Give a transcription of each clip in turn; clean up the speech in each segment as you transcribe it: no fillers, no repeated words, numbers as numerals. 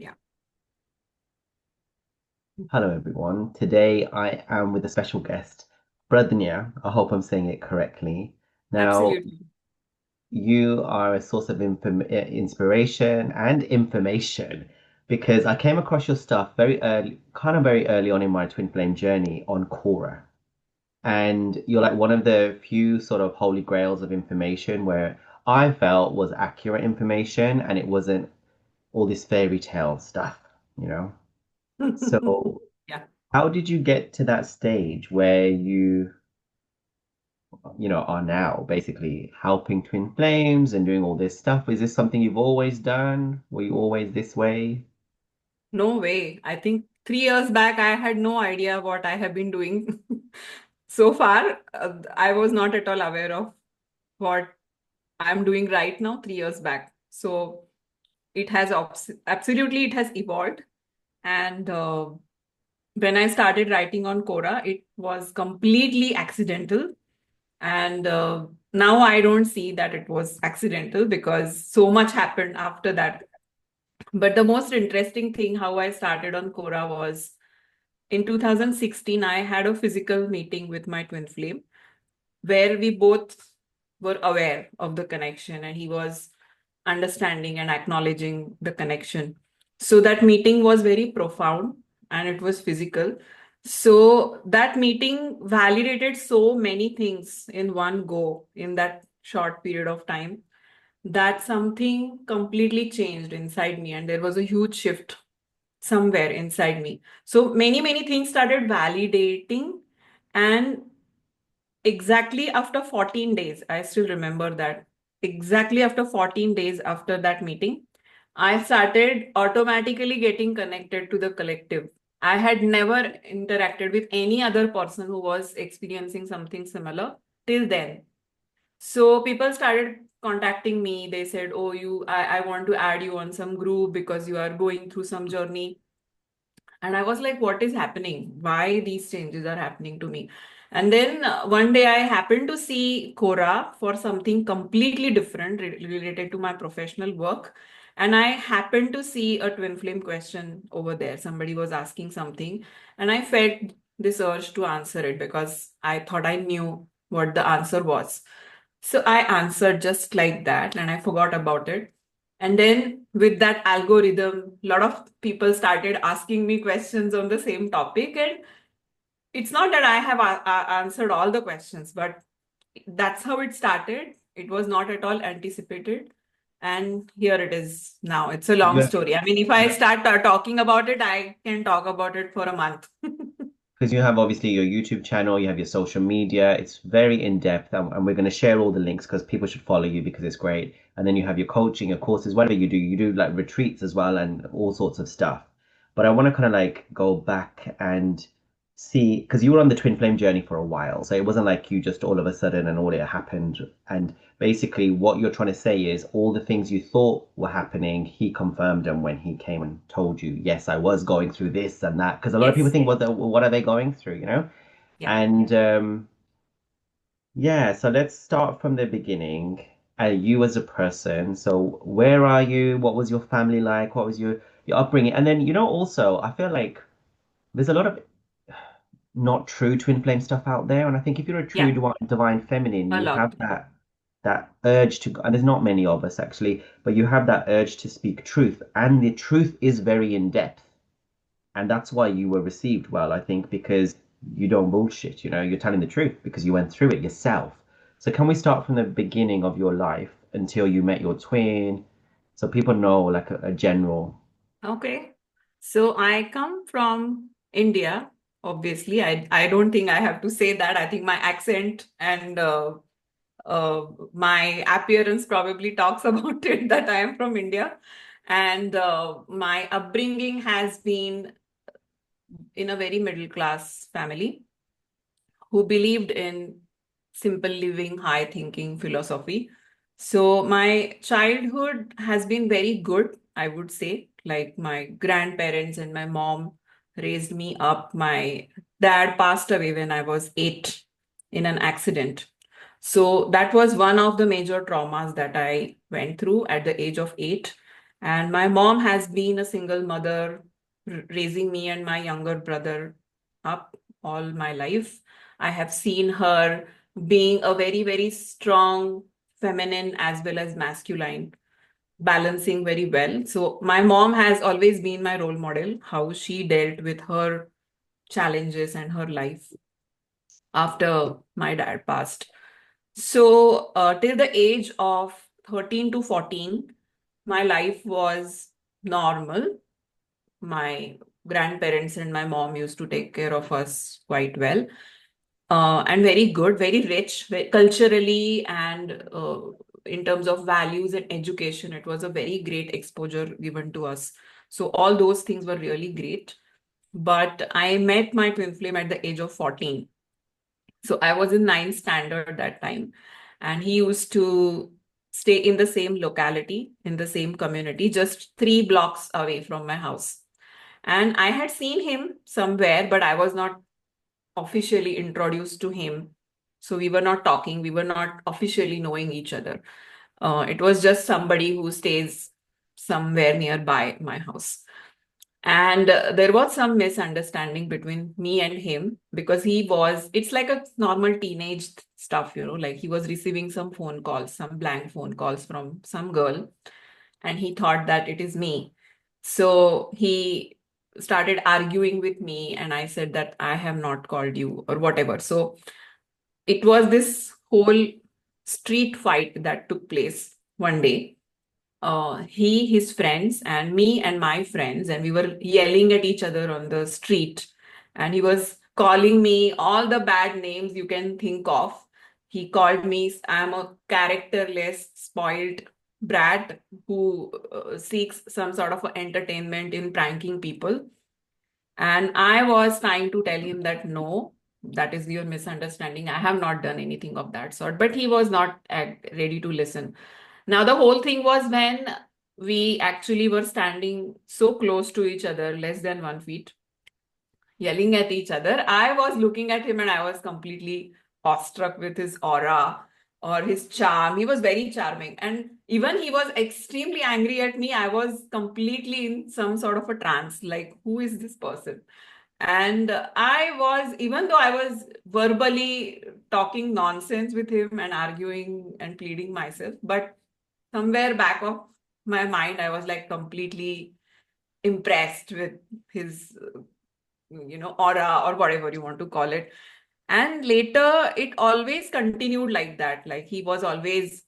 Yeah, Hello, everyone. Today I am with a special guest, Pradnya. I hope I'm saying it correctly. Now, absolutely. you are a source of inspiration and information because I came across your stuff very early, very early on in my twin flame journey on Quora. And you're like one of the few sort of holy grails of information where I felt was accurate information and it wasn't all this fairy tale stuff, you know? So, Yeah. how did you get to that stage where you are now basically helping twin flames and doing all this stuff? Is this something you've always done? Were you always this way? No way. I think 3 years back, I had no idea what I have been doing. So far, I was not at all aware of what I'm doing right now 3 years back. So it has absolutely it has evolved. And when I started writing on Quora, it was completely accidental. And now I don't see that it was accidental because so much happened after that. But the most interesting thing how I started on Quora was in 2016, I had a physical meeting with my twin flame where we both were aware of the connection and he was understanding and acknowledging the connection. So that meeting was very profound and it was physical. So that meeting validated so many things in one go in that short period of time that something completely changed inside me and there was a huge shift somewhere inside me. So many things started validating and exactly after 14 days, I still remember that. Exactly after 14 days after that meeting, I started automatically getting connected to the collective. I had never interacted with any other person who was experiencing something similar till then. So people started contacting me. They said, "Oh, I want to add you on some group because you are going through some journey." And I was like, what is happening? Why these changes are happening to me? And then one day I happened to see Quora for something completely different related to my professional work. And I happened to see a twin flame question over there. Somebody was asking something, and I felt this urge to answer it because I thought I knew what the answer was. So I answered just like that, and I forgot about it. And then with that algorithm, a lot of people started asking me questions on the same topic. And it's not that I have answered all the questions, but that's how it started. It was not at all anticipated. And here it is now. It's a long Yeah. story. I mean, if I start talking about it, I can talk about it for a month. Because you have obviously your YouTube channel, you have your social media. It's very in depth, and we're going to share all the links because people should follow you because it's great. And then you have your coaching, your courses, whatever you do like retreats as well and all sorts of stuff. But I want to kind of like go back and see because you were on the twin flame journey for a while, so it wasn't like you just all of a sudden and all it happened. And basically, what you're trying to say is all the things you thought were happening, he confirmed them when he came and told you, yes, I was going through this and that. Because a lot of people Yes. think, what are they going through, you know? Yeah. And yeah, so let's start from the beginning. You as a person. So where are you? What was your family like? What was your upbringing? And then, also, I feel like there's a lot of not true twin flame stuff out there. And I think if you're a true Yeah. divine feminine, A you lot. have that urge to, and there's not many of us actually, but you have that urge to speak truth, and the truth is very in depth, and that's why you were received well, I think, because you don't bullshit. You're telling the truth because you went through it yourself. So can we start from the beginning of your life until you met your twin, so people know like a general. Okay. So I come from India, obviously. I don't think I have to say that. I think my accent and my appearance probably talks about it that I am from India. And my upbringing has been in a very middle class family who believed in simple living, high thinking philosophy. So my childhood has been very good, I would say. Like my grandparents and my mom raised me up. My dad passed away when I was 8 in an accident. So that was one of the major traumas that I went through at the age of 8. And my mom has been a single mother, raising me and my younger brother up all my life. I have seen her being a very, very strong feminine as well as masculine, balancing very well. So my mom has always been my role model, how she dealt with her challenges and her life after my dad passed. So till the age of 13 to 14, my life was normal. My grandparents and my mom used to take care of us quite well, and very good, very rich, culturally, and in terms of values and education. It was a very great exposure given to us. So all those things were really great. But I met my twin flame at the age of 14. So I was in ninth standard that time, and he used to stay in the same locality, in the same community, just 3 blocks away from my house. And I had seen him somewhere, but I was not officially introduced to him. So we were not talking, we were not officially knowing each other. It was just somebody who stays somewhere nearby my house. And there was some misunderstanding between me and him because it's like a normal teenage stuff, like he was receiving some phone calls, some blank phone calls from some girl, and he thought that it is me. So he started arguing with me, and I said that I have not called you or whatever. So it was this whole street fight that took place one day. His friends, and me and my friends, and we were yelling at each other on the street. And he was calling me all the bad names you can think of. He called me, I'm a characterless, spoiled brat who seeks some sort of entertainment in pranking people. And I was trying to tell him that no, that is your misunderstanding. I have not done anything of that sort. But he was not ready to listen. Now, the whole thing was when we actually were standing so close to each other, less than 1 feet, yelling at each other. I was looking at him and I was completely awestruck with his aura or his charm. He was very charming. And even he was extremely angry at me. I was completely in some sort of a trance, like, who is this person? And I was, even though I was verbally talking nonsense with him and arguing and pleading myself, but somewhere back of my mind, I was like completely impressed with his, aura or whatever you want to call it. And later, it always continued like that. Like he was always,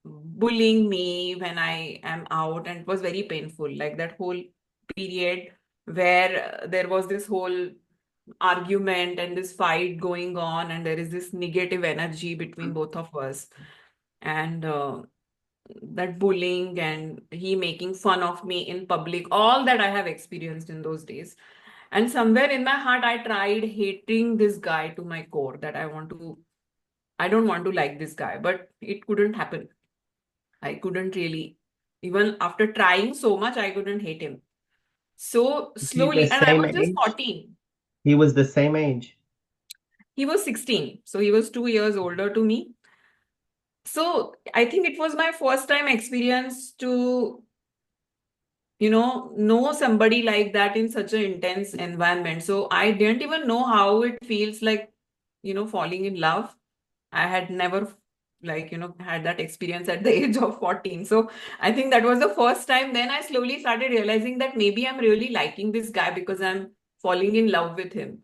bullying me when I am out, and it was very painful. Like that whole period where there was this whole argument and this fight going on, and there is this negative energy between both of us. And that bullying and he making fun of me in public, all that I have experienced in those days. And somewhere in my heart, I tried hating this guy to my core, that I don't want to like this guy, but it couldn't happen. I couldn't really, even after trying so much, I couldn't hate him. So Is he the slowly, and I same was just age? 14. He was the same age. He was 16. So he was 2 years older to me. So I think it was my first time experience to, know somebody like that in such an intense environment. So I didn't even know how it feels like, falling in love. I had never had that experience at the age of 14. So I think that was the first time. Then I slowly started realizing that maybe I'm really liking this guy because I'm falling in love with him.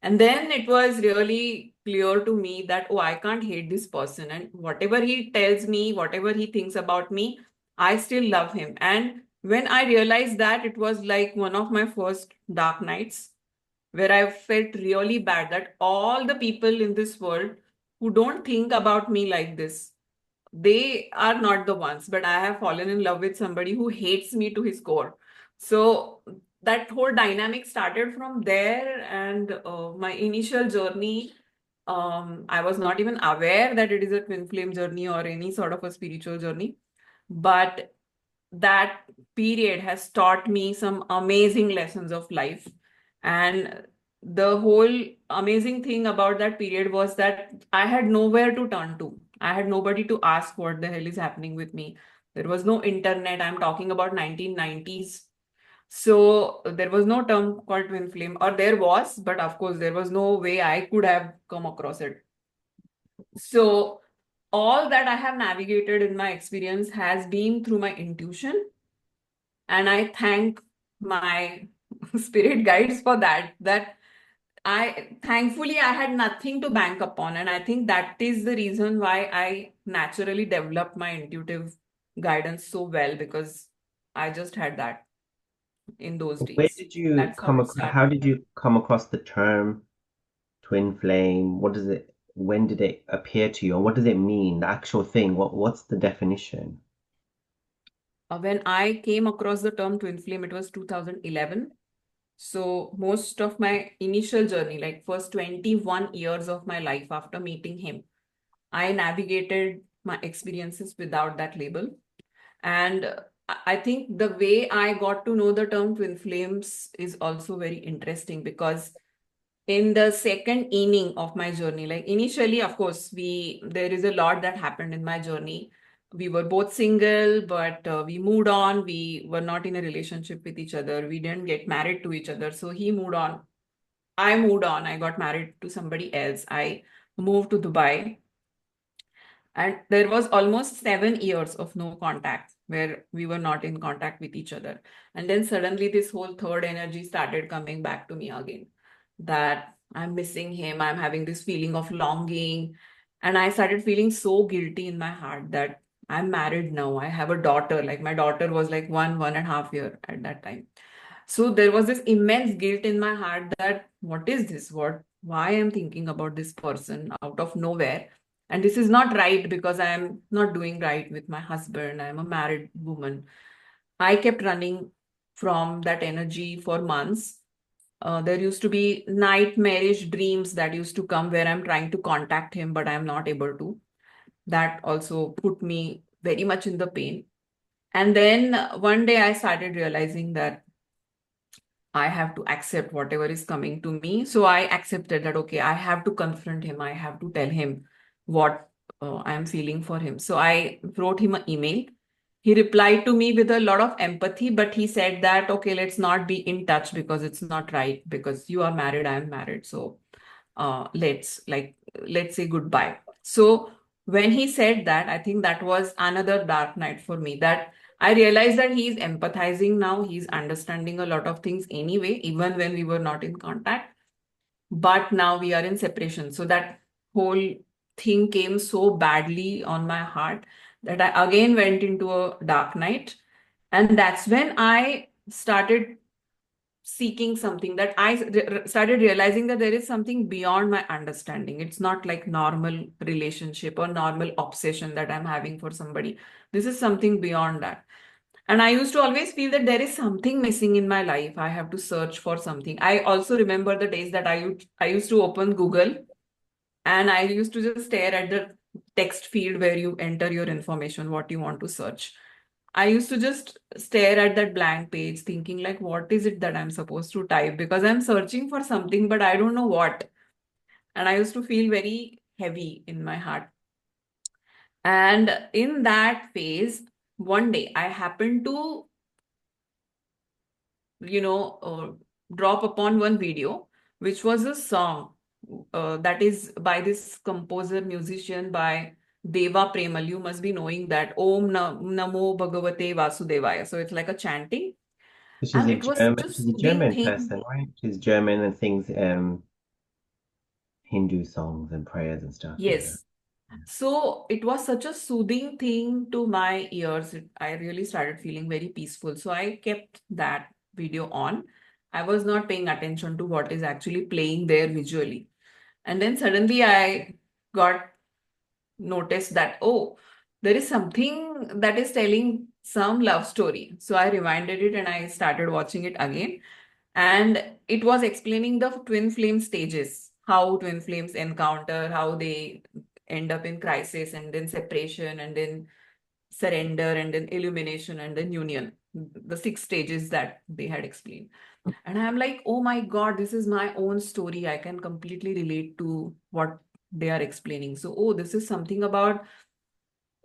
And then it was really clear to me that, oh, I can't hate this person. And whatever he tells me, whatever he thinks about me, I still love him. And when I realized that, it was like one of my first dark nights where I felt really bad that all the people in this world who don't think about me like this, they are not the ones, but I have fallen in love with somebody who hates me to his core. So that whole dynamic started from there, and my initial journey, I was not even aware that it is a twin flame journey or any sort of a spiritual journey. But that period has taught me some amazing lessons of life. And the whole amazing thing about that period was that I had nowhere to turn to. I had nobody to ask what the hell is happening with me. There was no internet. I'm talking about 1990s. So there was no term called twin flame, or there was, but of course there was no way I could have come across it. So all that I have navigated in my experience has been through my intuition, and I thank my spirit guides for that. That I thankfully I had nothing to bank upon, and I think that is the reason why I naturally developed my intuitive guidance so well, because I just had that in those Where days. did you That's how come it across, how started. did you come across the term twin flame? What does it, when did it appear to you? Or what does it mean? The actual thing, what's the definition? When I came across the term twin flame, it was 2011. So most of my initial journey, like first 21 years of my life after meeting him, I navigated my experiences without that label. And I think the way I got to know the term twin flames is also very interesting, because in the second inning of my journey, like initially, of course, there is a lot that happened in my journey. We were both single, but we moved on. We were not in a relationship with each other. We didn't get married to each other. So he moved on. I moved on. I got married to somebody else. I moved to Dubai. And there was almost 7 years of no contact where we were not in contact with each other. And then suddenly this whole third energy started coming back to me again, that I'm missing him. I'm having this feeling of longing. And I started feeling so guilty in my heart that I'm married now. I have a daughter. Like my daughter was like 1.5 year at that time. So there was this immense guilt in my heart that what is this? Why I'm thinking about this person out of nowhere? And this is not right, because I am not doing right with my husband. I'm a married woman. I kept running from that energy for months. There used to be nightmarish dreams that used to come where I'm trying to contact him, but I'm not able to. That also put me very much in the pain. And then one day I started realizing that I have to accept whatever is coming to me. So I accepted that, okay, I have to confront him. I have to tell him what I am feeling for him. So I wrote him an email. He replied to me with a lot of empathy, but he said that, okay, let's not be in touch because it's not right, because you are married, I am married. So let's say goodbye. So when he said that, I think that was another dark night for me, that I realized that he's empathizing now. He's understanding a lot of things anyway, even when we were not in contact. But now we are in separation. So that whole thing came so badly on my heart that I again went into a dark night. And that's when I started seeking something, that started realizing that there is something beyond my understanding. It's not like normal relationship or normal obsession that I'm having for somebody. This is something beyond that. And I used to always feel that there is something missing in my life. I have to search for something. I also remember the days that I used to open Google, and I used to just stare at the text field where you enter your information, what you want to search. I used to just stare at that blank page thinking like, what is it that I'm supposed to type? Because I'm searching for something, but I don't know what. And I used to feel very heavy in my heart. And in that phase, one day I happened to, you know, drop upon one video, which was a song that is by this composer musician by Deva Premal. You must be knowing that Namo Bhagavate Vasudevaya. So it's like a chanting. So she's And a it was such German, a she's a soothing German thing. person, right? She's German and sings Hindu songs and prayers and stuff, yeah. Yes. So it was such a soothing thing to my ears. I really started feeling very peaceful. So I kept that video on. I was not paying attention to what is actually playing there visually. And then suddenly I got noticed that, oh, there is something that is telling some love story. So I rewinded it and I started watching it again. And it was explaining the twin flame stages, how twin flames encounter, how they end up in crisis and then separation and then surrender and then illumination and then union, the 6 stages that they had explained. And I'm like, oh my God, this is my own story. I can completely relate to what they are explaining. So, oh, this is something about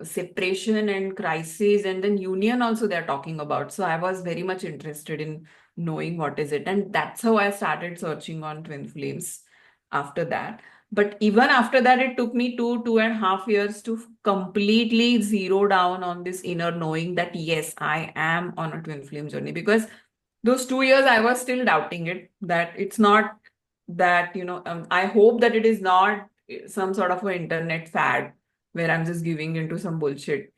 separation and crisis, and then union also they're talking about. So I was very much interested in knowing what is it. And that's how I started searching on twin flames after that. But even after that, it took me 2.5 years to completely zero down on this inner knowing that yes, I am on a twin flame journey. Because those 2 years I was still doubting it, that it's not that, I hope that it is not some sort of an internet fad where I'm just giving into some bullshit,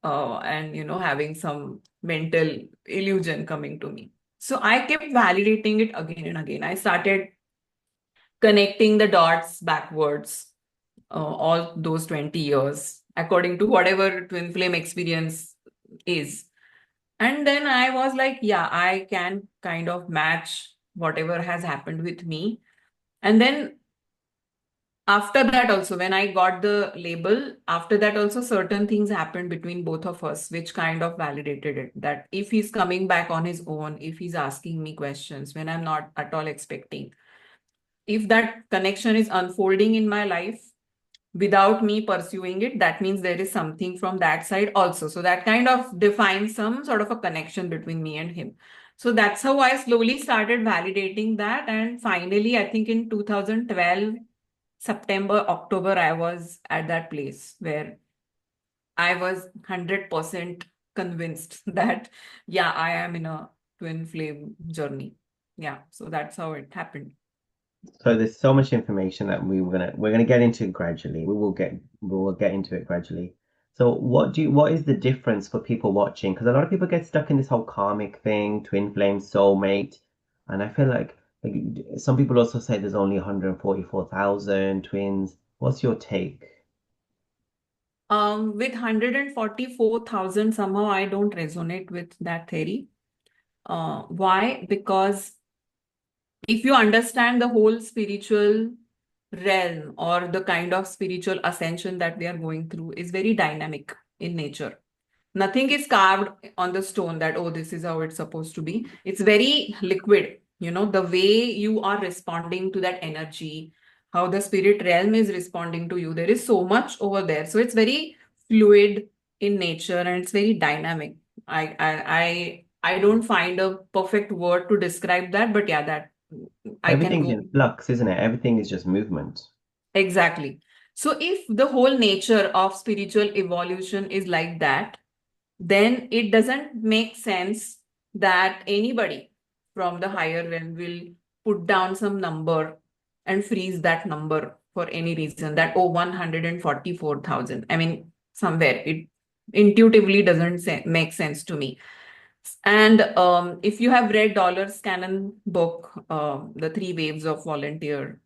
and having some mental illusion coming to me. So I kept validating it again and again. I started connecting the dots backwards, all those 20 years, according to whatever twin flame experience is. And then I was like, yeah, I can kind of match whatever has happened with me. And then after that also, when I got the label, after that also certain things happened between both of us which kind of validated it, that if he's coming back on his own, if he's asking me questions when I'm not at all expecting, if that connection is unfolding in my life without me pursuing it, that means there is something from that side also. So that kind of defines some sort of a connection between me and him. So that's how I slowly started validating that. And finally, I think in 2012, September, October, I was at that place where I was 100% convinced that, yeah, I am in a twin flame journey. Yeah, so that's how it happened. So there's so much information that we're gonna get into gradually. We will get into it gradually. So what is the difference for people watching? Because a lot of people get stuck in this whole karmic thing, twin flame, soulmate, and I feel like some people also say there's only 144,000 twins. What's your take? With 144,000, somehow I don't resonate with that theory. Why? Because if you understand the whole spiritual realm or the kind of spiritual ascension that we are going through is very dynamic in nature. Nothing is carved on the stone that, oh, this is how it's supposed to be. It's very liquid. The way you are responding to that energy, how the spirit realm is responding to you. There is so much over there. So it's very fluid in nature and it's very dynamic. I don't find a perfect word to describe that, but yeah, that I can Everything's go. in flux, isn't it? Everything is just movement. Exactly. So if the whole nature of spiritual evolution is like that, then it doesn't make sense that anybody from the higher realm will put down some number and freeze that number for any reason, that, oh, 144,000. I mean, somewhere it intuitively doesn't make sense to me. And if you have read Dolores Cannon book, The Three Waves of Volunteer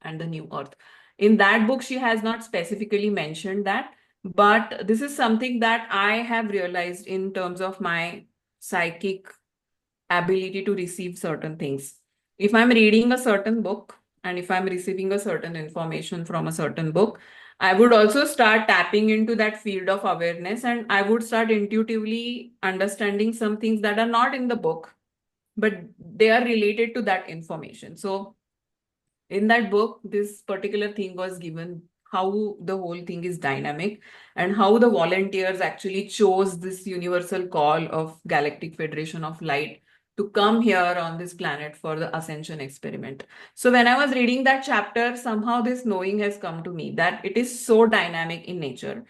and the New Earth. In that book, she has not specifically mentioned that, but this is something that I have realized in terms of my psychic ability to receive certain things. If I'm reading a certain book and if I'm receiving a certain information from a certain book, I would also start tapping into that field of awareness and I would start intuitively understanding some things that are not in the book, but they are related to that information. So in that book, this particular thing was given, how the whole thing is dynamic and how the volunteers actually chose this universal call of Galactic Federation of Light to come here on this planet for the Ascension experiment. So when I was reading that chapter, somehow this knowing has come to me that it is so dynamic in nature.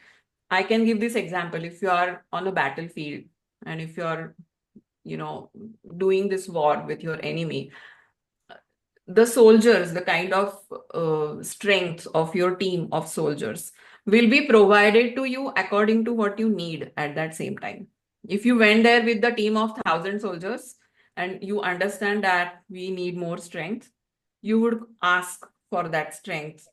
I can give this example. If you are on a battlefield and if you're, you know, doing this war with your enemy, the soldiers, the kind of strength of your team of soldiers will be provided to you according to what you need at that same time. If you went there with the team of 1,000 soldiers and you understand that we need more strength, you would ask for that strength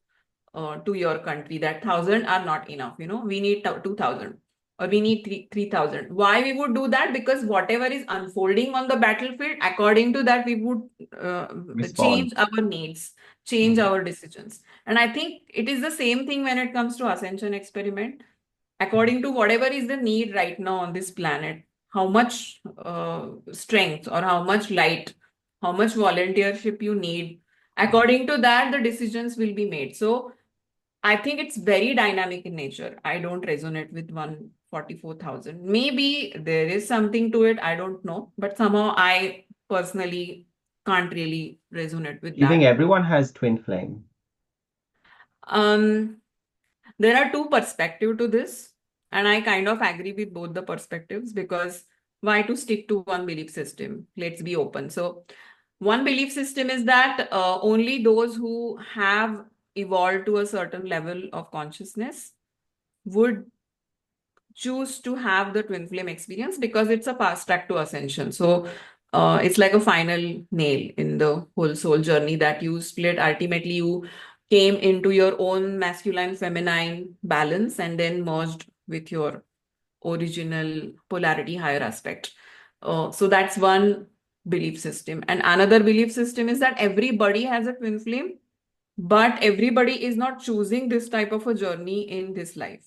to your country, that 1,000 are not enough, we need 2,000 or we need 3,000. Why we would do that? Because whatever is unfolding on the battlefield, according to that we would Respond. change our needs, change Mhm. our decisions. And I think it is the same thing when it comes to Ascension experiment. According to whatever is the need right now on this planet, how much strength or how much light, how much volunteership you need, according to that the decisions will be made. So I think it's very dynamic in nature. I don't resonate with 144,000. Maybe there is something to it. I don't know. But somehow I personally can't really resonate with Do you think that. everyone has twin flame? Um, there are two perspectives to this, and I kind of agree with both the perspectives because why to stick to one belief system? Let's be open. So, one belief system is that only those who have evolved to a certain level of consciousness would choose to have the twin flame experience because it's a fast track to ascension. So it's like a final nail in the whole soul journey that you split. Ultimately, you came into your own masculine feminine balance and then merged with your original polarity higher aspect. So that's one belief system. And another belief system is that everybody has a twin flame, but everybody is not choosing this type of a journey in this life.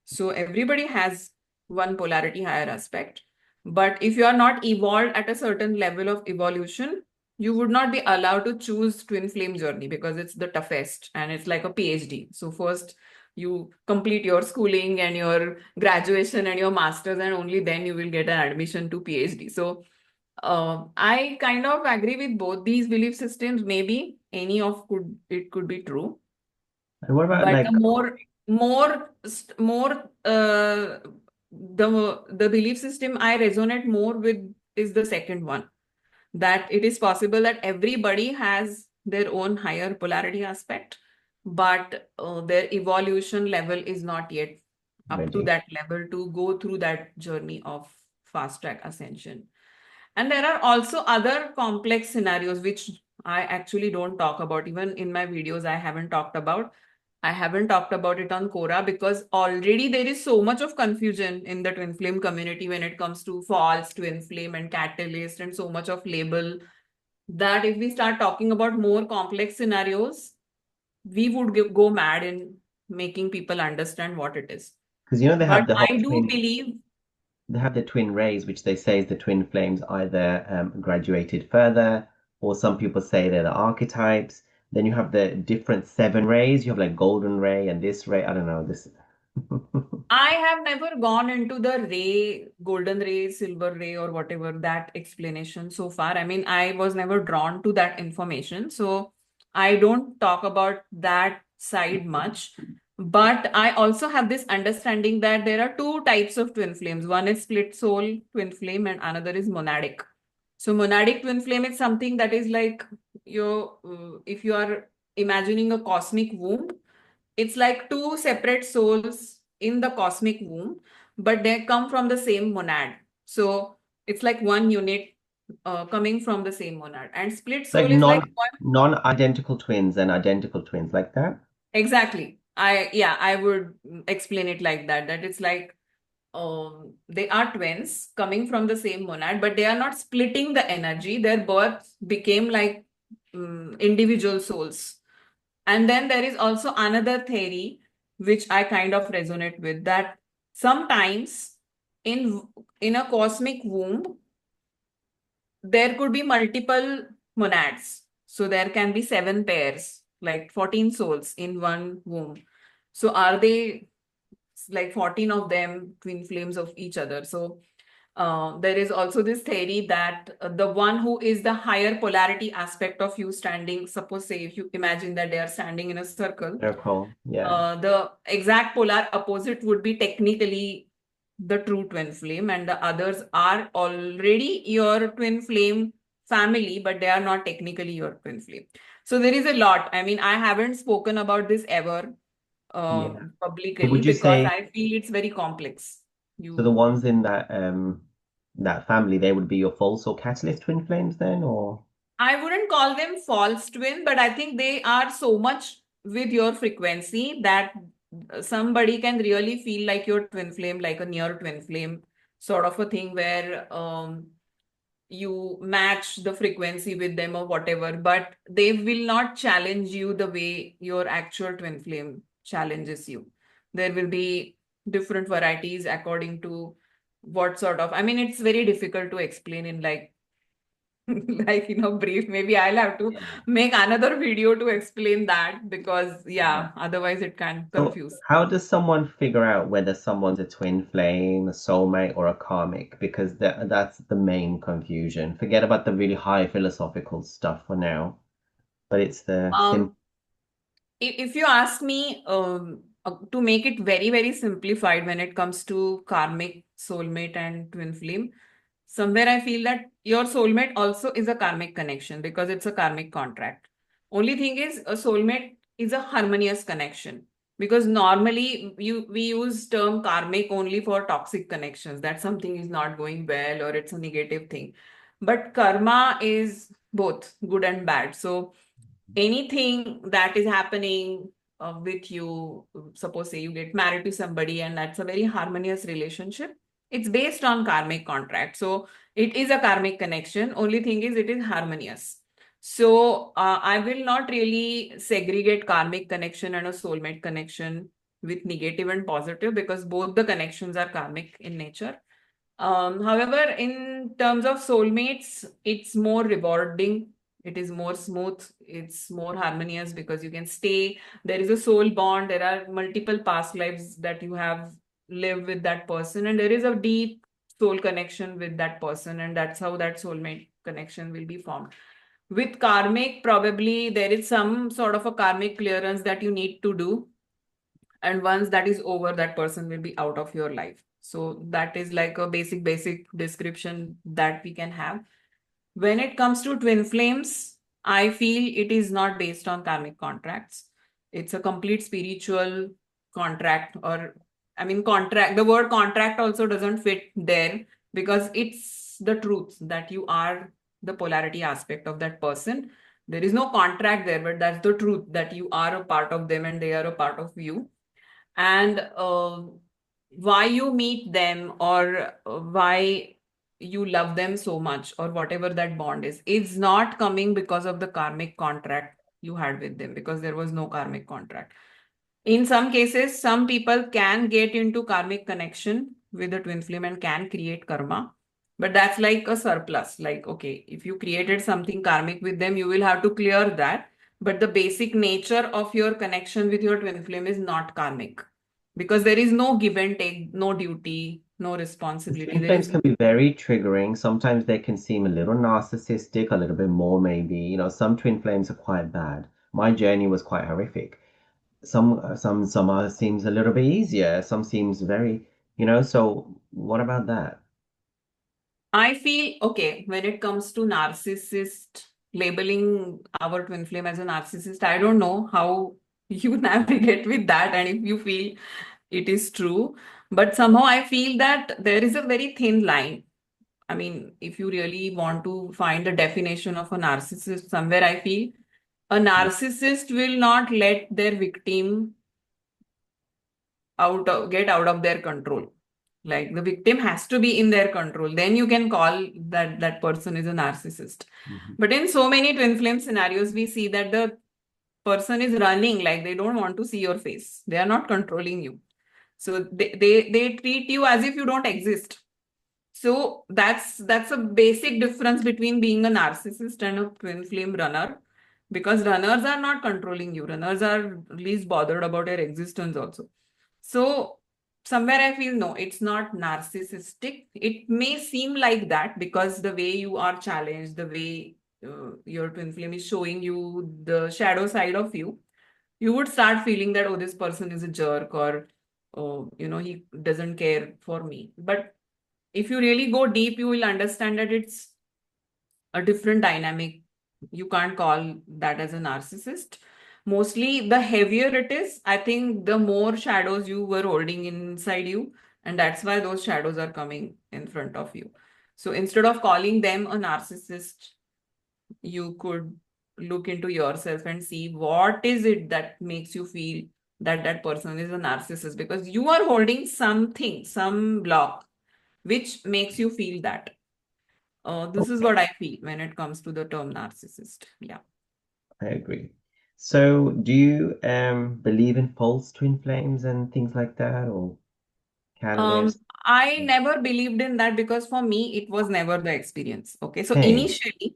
So everybody has one polarity higher aspect. But if you are not evolved at a certain level of evolution, you would not be allowed to choose twin flame journey because it's the toughest and it's like a PhD. So first you complete your schooling and your graduation and your masters, and only then you will get an admission to PhD. So I kind of agree with both these belief systems. Maybe any of could be true, And what about but like, more the belief system I resonate more with is the second one, that it is possible that everybody has their own higher polarity aspect, but their evolution level is not yet up to ready? that level to go through that journey of fast track ascension. And there are also other complex scenarios which I actually don't talk about. Even in my videos, I haven't talked about. I haven't talked about it on Quora because already there is so much of confusion in the twin flame community when it comes to false twin flame and catalyst and so much of label, that if we start talking about more complex scenarios, we would go mad in making people understand what it is. Because you know they But have the I whole do twin, believe. they have the twin rays, which they say is the twin flames either graduated further, or some people say they're the archetypes. Then you have the different seven rays. You have like golden ray and this ray. I don't know this. I have never gone into the ray, golden ray, silver ray, or whatever that explanation so far. I mean, I was never drawn to that information. So I don't talk about that side much. But I also have this understanding that there are two types of twin flames. One is split soul twin flame, and another is monadic. So monadic twin flame is something that is like if you are imagining a cosmic womb, it's like two separate souls in the cosmic womb, but they come from the same monad. So it's like one unit coming from the same monad. And split Like soul is like one. non-identical twins and identical twins like that. Exactly. I would explain it like that. That it's like they are twins coming from the same monad, but they are not splitting the energy. Their birth became like individual souls. And then there is also another theory which I kind of resonate with, that sometimes in in a cosmic womb there could be multiple monads. So there can be seven pairs, like 14 souls in one womb. So are they like 14 of them twin flames of each other? So there is also this theory that the one who is the higher polarity aspect of you standing, suppose say if you imagine that they are standing in a circle, Miracle. Yeah. the exact polar opposite would be technically the true twin flame, and the others are already your twin flame family, but they are not technically your twin flame. So there is a lot. I mean, I haven't spoken about this ever Yeah. So publicly would you because say I feel it's very complex. so the You ones in that family, they would be your false or catalyst twin flames then, or I wouldn't call them false twin, but I think they are so much with your frequency that somebody can really feel like your twin flame, like a near twin flame sort of a thing where you match the frequency with them or whatever, but they will not challenge you the way your actual twin flame challenges you. There will be different varieties according to what sort of, I mean, it's very difficult to explain in like like brief. Maybe I'll have to Yeah. make another video to explain that because Yeah. yeah, otherwise it can So, confuse. how does someone figure out whether someone's a twin flame, a soulmate, or a karmic? Because that's the main confusion. Forget about the really high philosophical stuff for now, but it's the Um, simple. if you ask me, to make it very, very simplified when it comes to karmic, soulmate, and twin flame, somewhere I feel that your soulmate also is a karmic connection because it's a karmic contract. Only thing is, a soulmate is a harmonious connection because normally we use term karmic only for toxic connections, that something is not going well or it's a negative thing. But karma is both good and bad. So anything that is happening with you, suppose say you get married to somebody and that's a very harmonious relationship, it's based on karmic contract. So it is a karmic connection. Only thing is it is harmonious. So I will not really segregate karmic connection and a soulmate connection with negative and positive because both the connections are karmic in nature. However, in terms of soulmates, it's more rewarding. It is more smooth. It's more harmonious because you can stay. There is a soul bond. There are multiple past lives that you have lived with that person, and there is a deep soul connection with that person, and that's how that soulmate connection will be formed. With karmic, probably there is some sort of a karmic clearance that you need to do, and once that is over, that person will be out of your life. So that is like a basic description that we can have. When it comes to twin flames, I feel it is not based on karmic contracts. It's a complete spiritual contract, or I mean, contract. The word contract also doesn't fit there because it's the truth that you are the polarity aspect of that person. There is no contract there, but that's the truth that you are a part of them and they are a part of you. And why you meet them, or why you love them so much, or whatever that bond is, it's not coming because of the karmic contract you had with them, because there was no karmic contract. In some cases, some people can get into karmic connection with the twin flame and can create karma, but that's like a surplus. Like, okay, if you created something karmic with them, you will have to clear that. But the basic nature of your connection with your twin flame is not karmic because there is no give and take, no duty, no responsibility. Twin There flames is can be very triggering. Sometimes they can seem a little narcissistic, a little bit more maybe. Some twin flames are quite bad. My journey was quite horrific. Some are seems a little bit easier. Some seems very. So what about that? I feel okay when it comes to narcissist, labeling our twin flame as a narcissist. I don't know how you navigate with that and if you feel it is true. But somehow I feel that there is a very thin line. I mean, if you really want to find a definition of a narcissist, somewhere I feel a narcissist will not let their victim get out of their control. Like the victim has to be in their control. Then you can call that person is a narcissist. Mhm. But in so many twin flame scenarios, we see that the person is running, like they don't want to see your face. They are not controlling you. So they treat you as if you don't exist. So that's a basic difference between being a narcissist and a twin flame runner. Because runners are not controlling you. Runners are least bothered about your existence also. So somewhere I feel no, it's not narcissistic. It may seem like that because the way you are challenged, the way your twin flame is showing you the shadow side of you, you would start feeling that, oh, this person is a jerk, or oh, he doesn't care for me. But if you really go deep, you will understand that it's a different dynamic. You can't call that as a narcissist. Mostly, the heavier it is, I think the more shadows you were holding inside you, and that's why those shadows are coming in front of you. So instead of calling them a narcissist, you could look into yourself and see what is it that makes you feel that that person is a narcissist, because you are holding something, some block, which makes you feel that. This is Okay, what I feel when it comes to the term narcissist. Yeah. I agree. So do you believe in false twin flames and things like that or Um, catalysts? I never believed in that because for me, it was never the experience. Okay. So Same, same.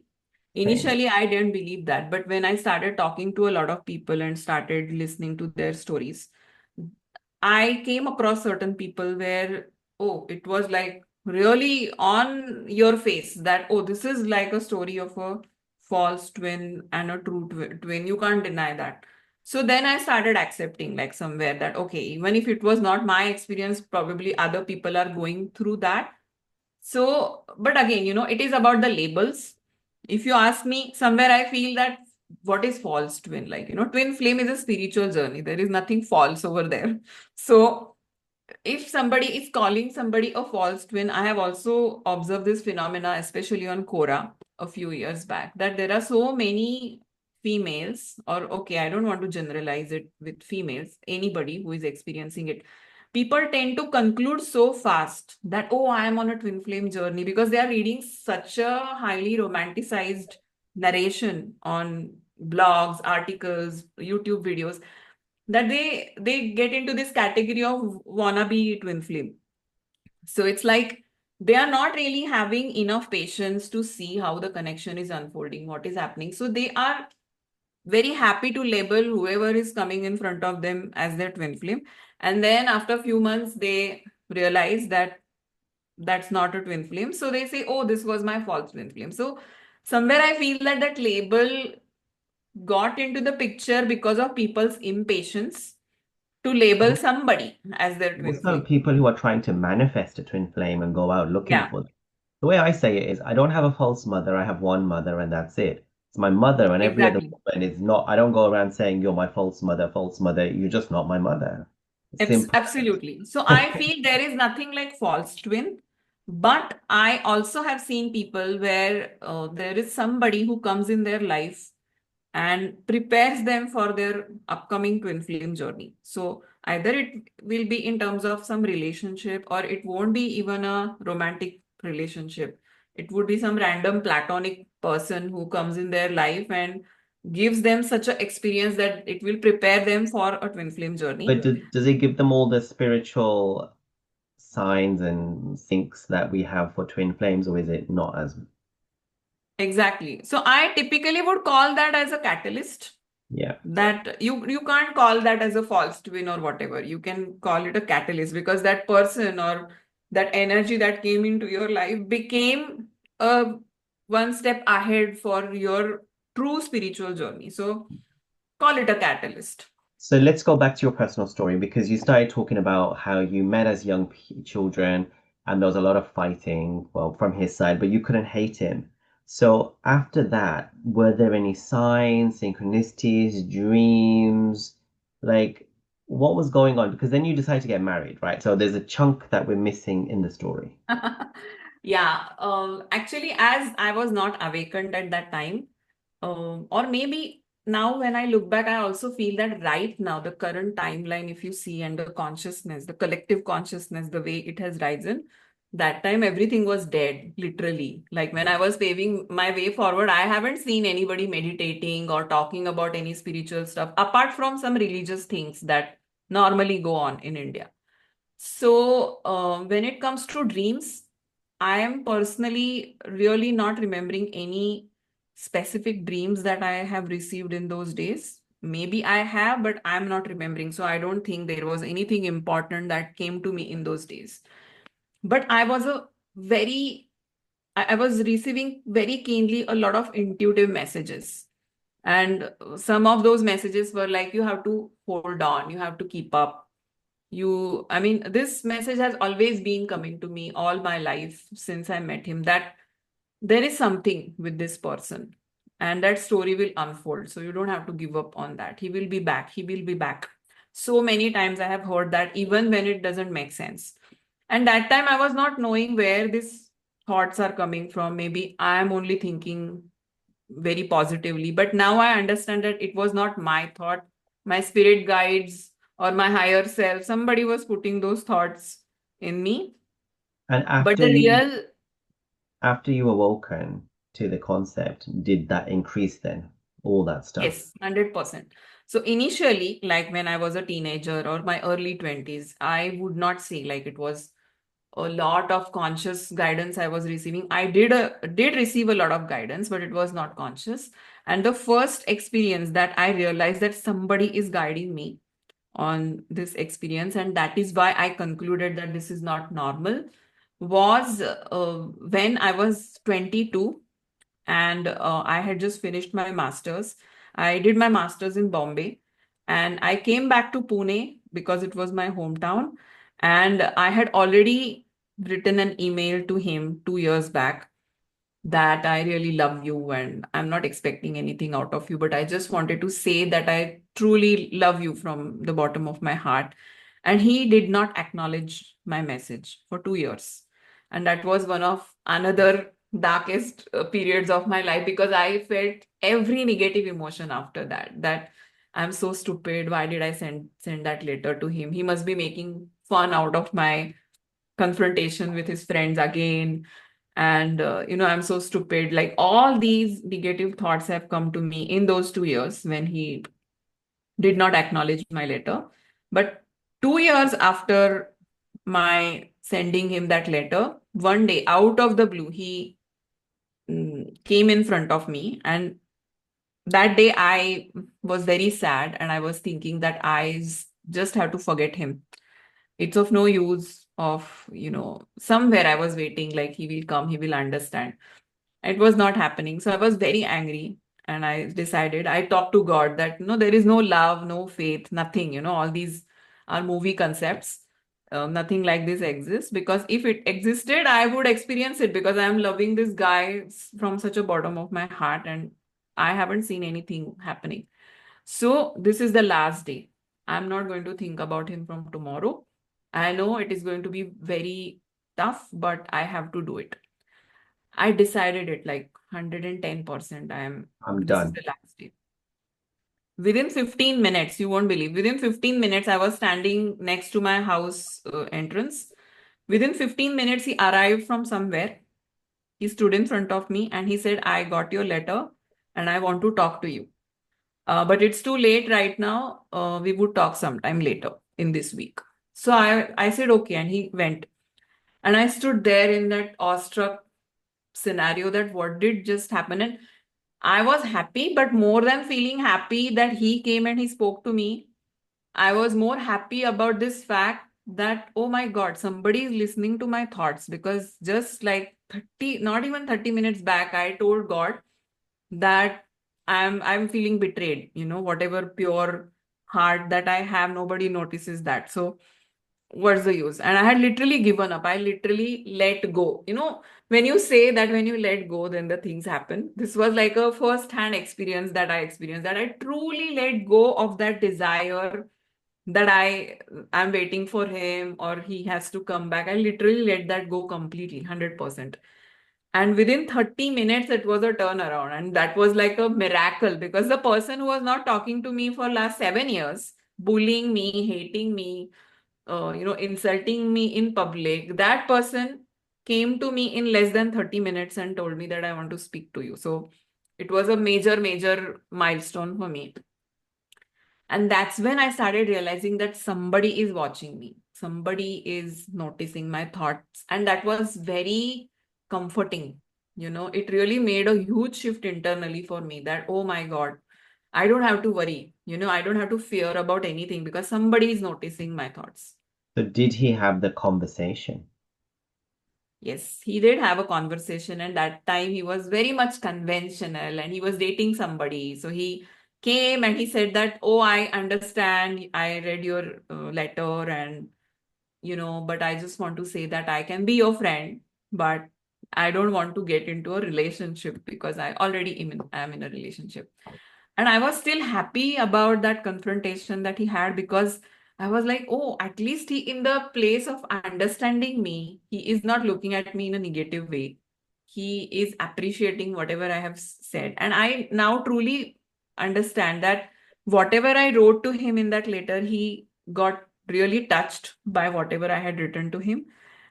initially, I didn't believe that. But when I started talking to a lot of people and started listening to their stories, I came across certain people where, oh, it was like really on your face that, oh, this is like a story of a false twin and a true twin. You can't deny that. So then I started accepting, like somewhere, that, okay, even if it was not my experience, probably other people are going through that. So, but again, it is about the labels. If you ask me, somewhere I feel that what is false twin? Like, twin flame is a spiritual journey. There is nothing false over there. So, if somebody is calling somebody a false twin, I have also observed this phenomena, especially on Quora a few years back, that there are so many females, or okay, I don't want to generalize it with females, anybody who is experiencing it. People tend to conclude so fast that, oh, I am on a twin flame journey because they are reading such a highly romanticized narration on blogs, articles, YouTube videos, that they get into this category of wannabe twin flame. So it's like they are not really having enough patience to see how the connection is unfolding, what is happening. So they are very happy to label whoever is coming in front of them as their twin flame. And then after a few months, they realize that that's not a twin flame. So they say, oh, this was my false twin flame. So somewhere I feel that that label got into the picture because of people's impatience to label somebody as their twin Also, flame. people who are trying to manifest a twin flame and go out looking Yeah, for them. The way I say it is, I don't have a false mother. I have one mother, and that's it. It's my mother, and every other exactly. woman is not. I don't go around saying you're my false mother, false mother. You're just not my mother. It's simple. Absolutely. So I feel there is nothing like false twin, but I also have seen people where there is somebody who comes in their life and prepares them for their upcoming twin flame journey. So either it will be in terms of some relationship, or it won't be even a romantic relationship. It would be some random platonic person who comes in their life and gives them such an experience that it will prepare them for a twin flame journey. But does it give them all the spiritual signs and sinks that we have for twin flames, or is it not as, Exactly. So I typically would call that as a catalyst. yeah? That you can't call that as a false twin or whatever. You can call it a catalyst because that person or that energy that came into your life became a one step ahead for your true spiritual journey. So call it a catalyst. So let's go back to your personal story because you started talking about how you met as young children and there was a lot of fighting, well, from his side, but you couldn't hate him. So after that, were there any signs, synchronicities, dreams? Like, what was going on? Because then you decided to get married, right? So there's a chunk that we're missing in the story. Yeah, actually, as I was not awakened at that time, or maybe now when I look back, I also feel that right now, the current timeline, if you see, and the consciousness, the collective consciousness, the way it has risen, that time everything was dead, literally. Like when I was paving my way forward, I haven't seen anybody meditating or talking about any spiritual stuff, apart from some religious things that normally go on in India. So, when it comes to dreams, I am personally really not remembering any specific dreams that I have received in those days. Maybe I have, but I'm not remembering. So, I don't think there was anything important that came to me in those days. But very, I was receiving very keenly a lot of intuitive messages. And some of those messages were like, you have to hold on, you have to keep up. I mean, this message has always been coming to me all my life since I met him, that there is something with this person and that story will unfold. So you don't have to give up on that. He will be back. He will be back. So many times I have heard that, even when it doesn't make sense. And that time I was not knowing where these thoughts are coming from. Maybe I am only thinking very positively. But now I understand that it was not my thought, my spirit guides or my higher self. Somebody was putting those thoughts in me. And But the real, after you awoken to the concept, did that increase then? All that stuff. yes, 100%. So initially, like when I was a teenager or my early 20s, I would not say like it was a lot of conscious guidance I was receiving. I did receive a lot of guidance, but it was not conscious. And the first experience that I realized that somebody is guiding me on this experience, and that is why I concluded that this is not normal, was when I was 22 and I had just finished my master's. I did my master's in Bombay and I came back to Pune because it was my hometown. And I had already written an email to him 2 years back that I really love you and I'm not expecting anything out of you, but I just wanted to say that I truly love you from the bottom of my heart. And he did not acknowledge my message for 2 years. And that was one of another darkest periods of my life because I felt every negative emotion after that. That I'm so stupid. Why did I send that letter to him? He must be making fun out of my confrontation with his friends again. And I'm so stupid. Like all these negative thoughts have come to me in those 2 years when he did not acknowledge my letter. But 2 years after my sending him that letter, one day out of the blue he came in front of me. And that day I was very sad and I was thinking that just have to forget him. It's of no use of, somewhere I was waiting, like he will come, he will understand. It was not happening. So I was very angry and I decided, I talked to God that, there is no love, no faith, nothing, all these are movie concepts. Nothing like this exists because if it existed, I would experience it because I am loving this guy from such a bottom of my heart and I haven't seen anything happening. So this is the last day. I'm not going to think about him from tomorrow. I know it is going to be very tough, but I have to do it. I decided it like 110%. I'm This is done. the last day. Within 15 minutes, you won't believe, within 15 minutes, I was standing next to my house entrance. Within 15 minutes, he arrived from somewhere. He stood in front of me and he said, I got your letter and I want to talk to you. But it's too late right now. We would talk sometime later in this week. So I said, okay. And he went. And I stood there in that awestruck scenario that what did just happen. And I was happy, but more than feeling happy that he came and he spoke to me, I was more happy about this fact that, oh my God, somebody is listening to my thoughts. Because just like 30, not even 30 minutes back, I told God that I'm feeling betrayed. Whatever pure heart that I have, nobody notices that. So what's the use? And I had literally given up. I literally let go. When you say that when you let go, then the things happen. This was like a first-hand experience that I experienced, that I truly let go of that desire that I'm waiting for him or he has to come back. I literally let that go completely, 100%. And within 30 minutes, it was a turnaround. And that was like a miracle because the person who was not talking to me for last 7 years, bullying me, hating me, insulting me in public, that person came to me in less than 30 minutes and told me that I want to speak to you. So it was a major, major milestone for me. And that's when I started realizing that somebody is watching me, somebody is noticing my thoughts. And that was very comforting. It really made a huge shift internally for me that, oh my God, I don't have to worry. I don't have to fear about anything because somebody is noticing my thoughts. So did he have the conversation? Yes, he did have a conversation, and that time he was very much conventional and he was dating somebody. So he came and he said that, oh, I understand. I read your letter, and but I just want to say that I can be your friend, but I don't want to get into a relationship because I already am in a relationship. And I was still happy about that confrontation that he had because I was like, oh, at least he, in the place of understanding me, he is not looking at me in a negative way. He is appreciating whatever I have said. And I now truly understand that whatever I wrote to him in that letter, he got really touched by whatever I had written to him.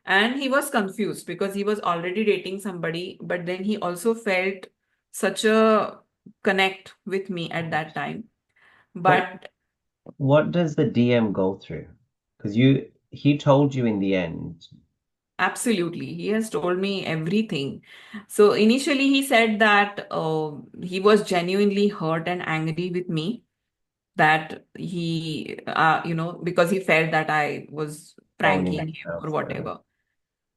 And he was confused because he was already dating somebody, but then he also felt such a connect with me at that time. But But what does the DM go through? Because he told you in the end. Absolutely. He has told me everything. So initially, he said that he was genuinely hurt and angry with me, that because he felt that I was Only pranking him or myself. whatever.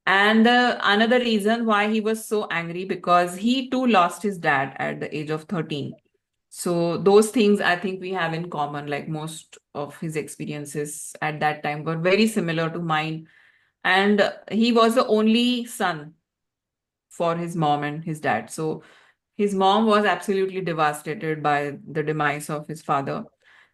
And another reason why he was so angry, because he too lost his dad at the age of 13. So those things I think we have in common, like most of his experiences at that time were very similar to mine. And he was the only son for his mom and his dad. So his mom was absolutely devastated by the demise of his father.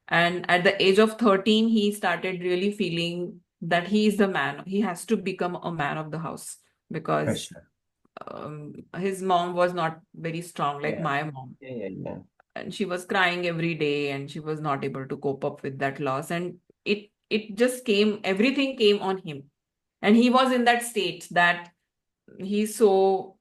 And at the age of 13, he started really feeling that he is the man. He has to become a man of the house because Pressure. his mom was not very strong like Yeah. my mom. Yeah, yeah, yeah. And she was crying every day and she was not able to cope up with that loss. And it just came, everything came on him. And he was in that state that he's so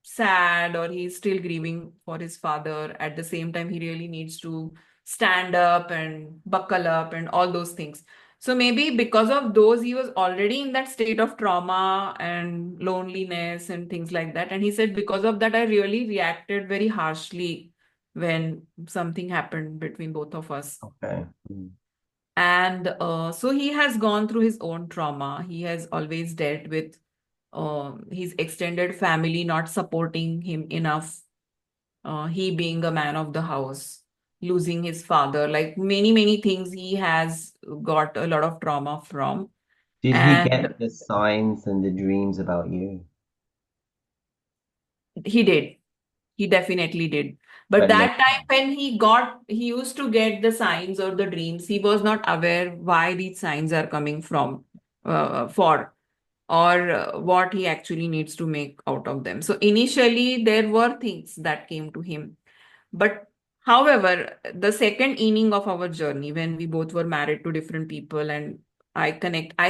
sad or he's still grieving for his father. At the same time, he really needs to stand up and buckle up and all those things. So maybe because of those, he was already in that state of trauma and loneliness and things like that. And he said, because of that, I really reacted very harshly when something happened between both of us. Okay. Mm. And so he has gone through his own trauma. He has always dealt with his extended family not supporting him enough. He being a man of the house, losing his father, like many, many things he has got a lot of trauma from. Did he And get the signs and the dreams about you? he did. He definitely did. But But that later. time when he used to get the signs or the dreams, he was not aware why these signs are coming from, for, or what he actually needs to make out of them. So initially, there were things that came to him. But however, the second inning of our journey, when we both were married to different people, and I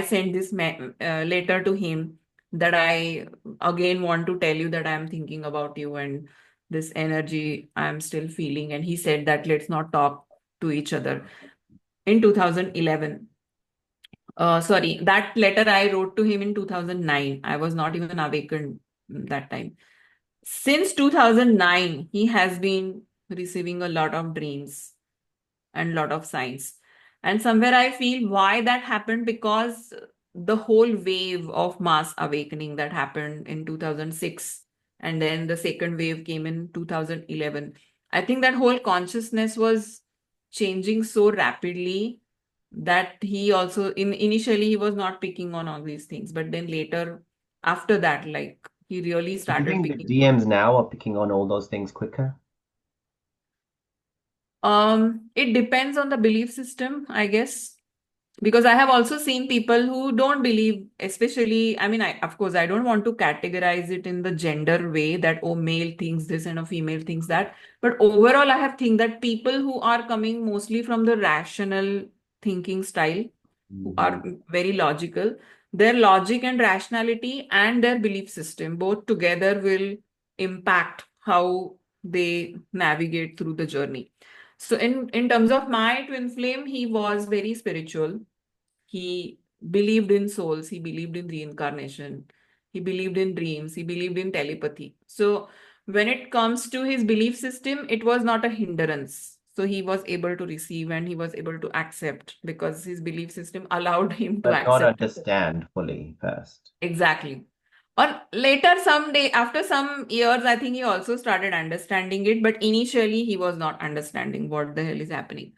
sent this letter to him that I again want to tell you that I am thinking about you and this energy I'm still feeling. And he said that let's not talk to each other in 2011. Sorry, that letter I wrote to him in 2009. I was not even awakened that time. Since 2009, he has been receiving a lot of dreams and lot of signs. And somewhere I feel why that happened, because the whole wave of mass awakening that happened in 2006 and then the second wave came in 2011. I think that whole consciousness was changing so rapidly that he also initially he was not picking on all these things, but then later after that, like he really Do you started think the picking. DMs now are picking on all those things quicker? It depends on the belief system, I guess. Because I have also seen people who don't believe, especially, I mean, of course, I don't want to categorize it in the gender way that, oh, male thinks this and a female thinks that. But overall, I have think that people who are coming mostly from the rational thinking style, who Hmm. are very logical, their logic and rationality and their belief system both together will impact how they navigate through the journey. So in terms of my twin flame, he was very spiritual. He believed in souls, he believed in reincarnation, he believed in dreams, he believed in telepathy. So when it comes to his belief system, it was not a hindrance. So he was able to receive and he was able to accept because his belief system allowed him to But not accept. understand fully first. Exactly. Or later, someday, after some years, I think he also started understanding it. But initially, he was not understanding what the hell is happening.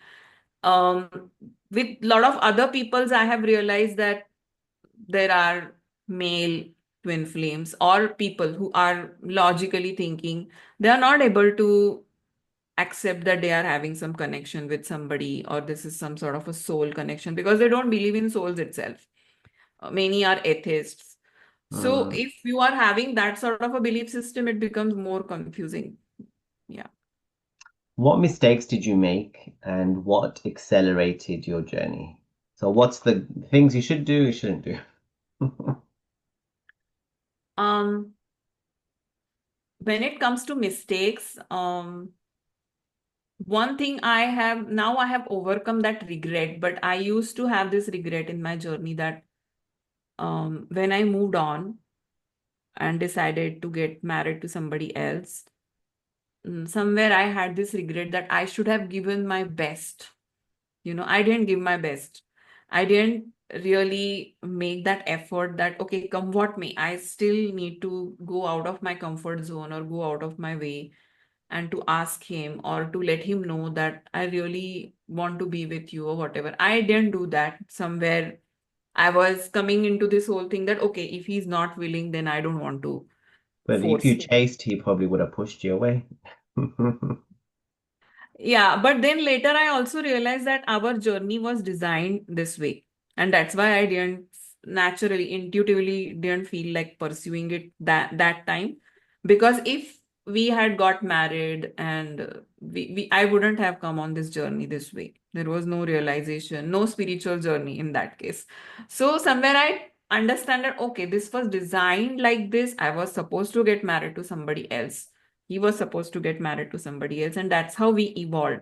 Um, with a lot of other peoples, I have realized that there are male twin flames or people who are logically thinking, they are not able to accept that they are having some connection with somebody or this is some sort of a soul connection because they don't believe in souls itself. Many are atheists. So Mm. if you are having that sort of a belief system, it becomes more confusing. Yeah. What mistakes did you make and what accelerated your journey? So what's the things you should do, you shouldn't do? Um, when it comes to mistakes, one thing I have overcome that regret, but I used to have this regret in my journey that When I moved on and decided to get married to somebody else, somewhere I had this regret that I should have given my best. I didn't give my best. I didn't really make that effort that, okay, come what may, I still need to go out of my comfort zone or go out of my way and to ask him or to let him know that I really want to be with you or whatever. I didn't do that. Somewhere I was coming into this whole thing that, okay, if he's not willing, then I don't want to But if force you him. chased, he probably would have pushed you away. Yeah, but then later I also realized that our journey was designed this way. And that's why I didn't naturally, intuitively didn't feel like pursuing it that time. Because if we had got married and I wouldn't have come on this journey this way. There was no realization, no spiritual journey in that case. So somewhere I understand that, okay, this was designed like this. I was supposed to get married to somebody else. He was supposed to get married to somebody else, and that's how we evolved.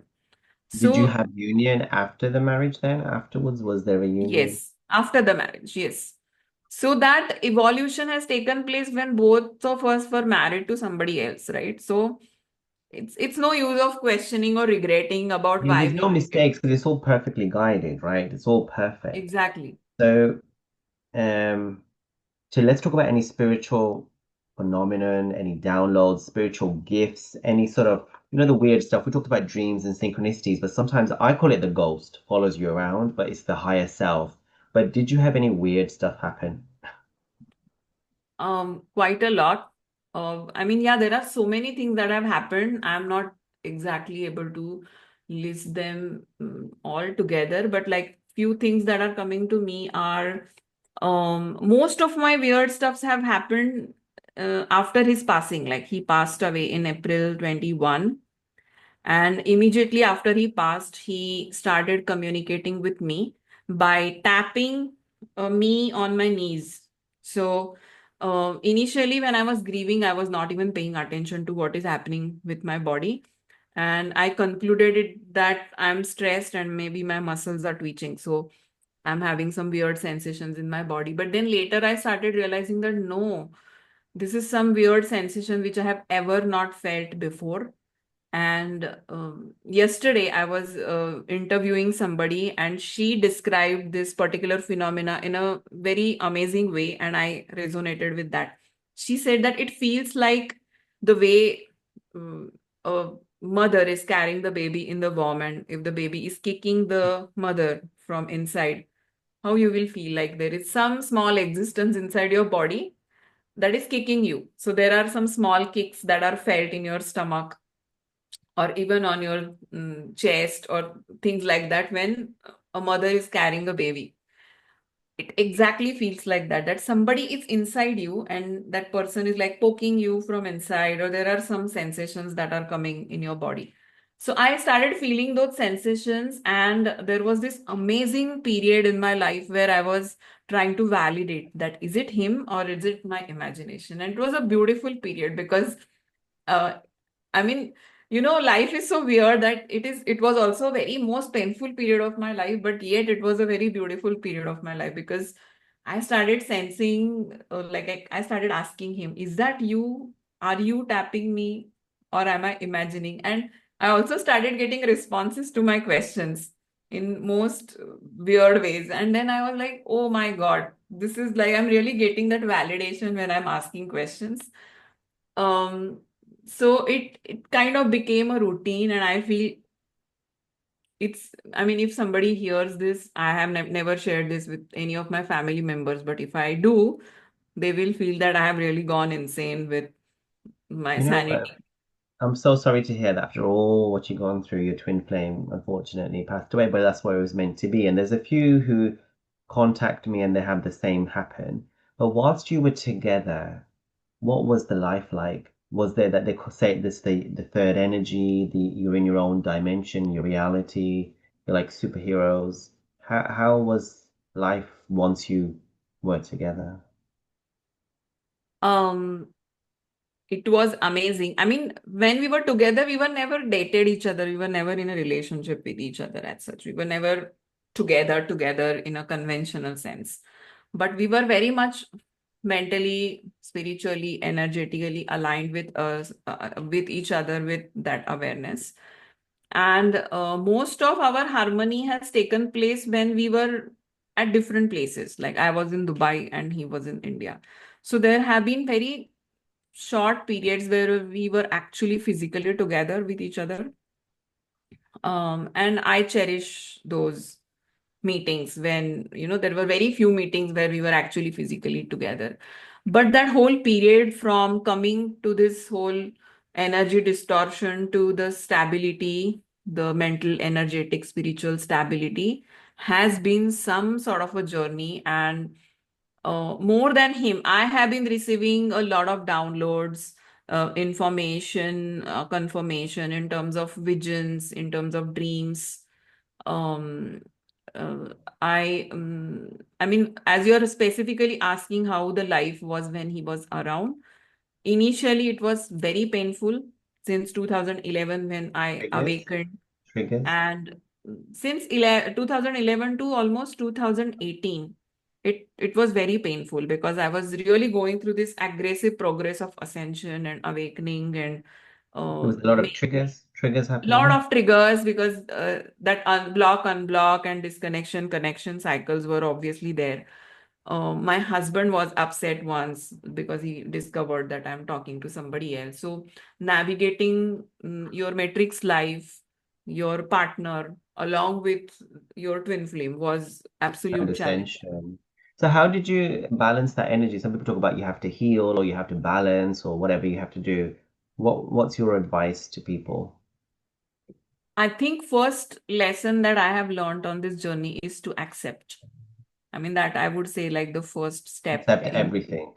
Did you So have union after the marriage then? Afterwards, was there a union? yes, after the marriage, yes. So that evolution has taken place when both of us were married to somebody else, right? So it's no use of questioning or regretting about Yeah, why there's no we did it. mistakes because it's all perfectly guided, right? It's all perfect. Exactly. So, um, so let's talk about any spiritual phenomenon, any downloads, spiritual gifts, any sort of, the weird stuff. We talked about dreams and synchronicities, but sometimes I call it the ghost follows you around, but it's the higher self. But did you have any weird stuff happen? Quite a lot. I mean, yeah, there are so many things that have happened. I'm not exactly able to list them all together, but like few things that are coming to me are most of my weird stuffs have happened after his passing. Like he passed away in April 21. And immediately after he passed, he started communicating with me by tapping me on my knees. So, initially, when I was grieving, I was not even paying attention to what is happening with my body. And I concluded that I'm stressed and maybe my muscles are twitching. So, I'm having some weird sensations in my body. But then later, I started realizing that no, this is some weird sensation which I have ever not felt before. And yesterday I was interviewing somebody and she described this particular phenomena in a very amazing way, and I resonated with that. She said that it feels like the way a mother is carrying the baby in the womb, and if the baby is kicking the mother from inside, how you will feel like there is some small existence inside your body that is kicking you. So there are some small kicks that are felt in your stomach or even on your chest or things like that when a mother is carrying a baby. It exactly feels like that somebody is inside you and that person is like poking you from inside, or there are some sensations that are coming in your body. So I started feeling those sensations, and there was this amazing period in my life where I was trying to validate that is it him or is it my imagination. And it was a beautiful period because uh, I mean, life is so weird that it was also a very most painful period of my life, but yet it was a very beautiful period of my life because I started sensing, like I started asking him, is that you? Are you tapping me or am I imagining? And I also started getting responses to my questions in most weird ways. And then I was like, oh my God, this is like, I'm really getting that validation when I'm asking questions. Um, so it kind of became a routine, and I feel I mean, if somebody hears this, I have never shared this with any of my family members, but if I do, they will feel that I have really gone insane with my You know what? sanity. I'm so sorry to hear that after all what you've gone through, your twin flame unfortunately passed away, but that's where it was meant to be. And there's a few who contact me and they have the same happen. But whilst you were together, what was the life like? Was there that they could say this the third energy, you're in your own dimension, your reality, you're like superheroes. How was life once you were together? Um, it was amazing. I mean, when we were together, we were never dated each other. We were never in a relationship with each other as such. We were never together in a conventional sense. but we were very much mentally, spiritually, energetically aligned with us, with each other, with that awareness. And most of our harmony has taken place when we were at different places. Like I was in Dubai and he was in India. So there have been very short periods where we were actually physically together with each other. And I cherish those meetings when, there were very few meetings where we were actually physically together. But that whole period from coming to this whole energy distortion to the stability, the mental, energetic, spiritual stability has been some sort of a journey. And more than him, I have been receiving a lot of downloads, information, confirmation in terms of visions, in terms of dreams. Um, uh, I mean, as you're specifically asking how the life was when he was around, initially it was very painful since 2011 when I Triggers? awakened, Triggers? and since 2011 to almost 2018, it was very painful because I was really going through this aggressive progress of ascension and awakening, and There was a lot of triggers lot happening. of triggers because that unblock and disconnection connection cycles were obviously there. My husband was upset once because he discovered that I'm talking to somebody else. So navigating your matrix life, your partner, along with your twin flame was And absolute challenge. Ascension. So how did you balance that energy? Some people talk about you have to heal or you have to balance or whatever you have to do. What's your advice to people? I think first lesson that I have learned on this journey is to accept. I mean, that I would say like the first step Accept in everything.